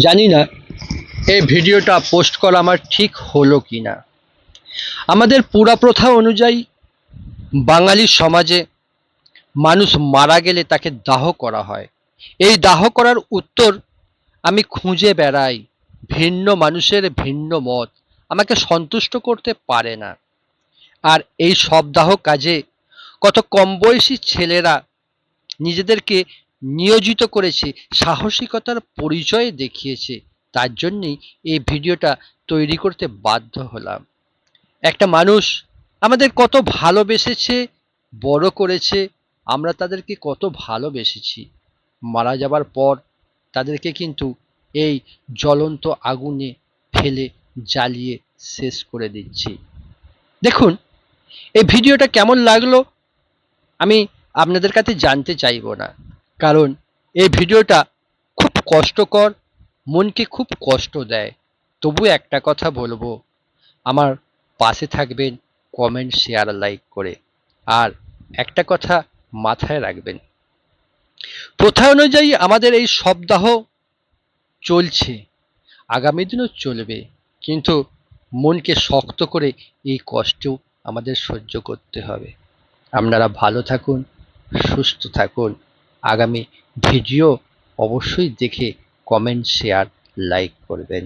জানি না এই ভিডিওটা পোস্ট করা আমার ঠিক হলো কি না। আমাদের পুরা প্রথা অনুযায়ী বাঙালি সমাজে মানুষ মারা গেলে তাকে দাহ করা হয়। এই দাহ করার উত্তর আমি খুঁজে বেড়াই, ভিন্ন মানুষের ভিন্ন মত আমাকে সন্তুষ্ট করতে পারে না। আর এই শবদাহ কাজে কত কম বয়সী ছেলেরা নিজেদেরকে নিয়োজিত করেছে, সাহসিকতার পরিচয় দেখিয়েছে। তার জন্যই এই ভিডিওটা তৈরি করতে বাধ্য হলাম। একটা মানুষ আমাদের কত ভালোবেসেছে, বড় করেছে, আমরা তাদেরকে কত ভালোবেসেছি। মারা যাবার পর তাদেরকে কিন্তু এই জ্বলন্ত আগুনে ফেলে জ্বালিয়ে শেষ করে দিচ্ছি। দেখুন, এই ভিডিওটা কেমন লাগলো আমি আপনাদের কাছে জানতে চাইব না, কারণ এই ভিডিওটা খুব কষ্টকর, মনকে খুব কষ্ট দেয়। তবু একটা কথা বলবো, আমার পাশে থাকবেন কমেন্ট, শেয়ার, লাইক করে। আর একটা কথা মাথায় রাখবেন, প্রথা অনুযায়ী আমাদের এই শবদাহ চলছে, আগামী দিনও চলবে, কিন্তু মনকে শক্ত করে এই কষ্ট আমাদের সহ্য করতে হবে। আপনারা ভালো থাকুন, সুস্থ থাকুন। আগামী ভিডিও অবশ্যই দেখে কমেন্ট, শেয়ার, লাইক করবেন।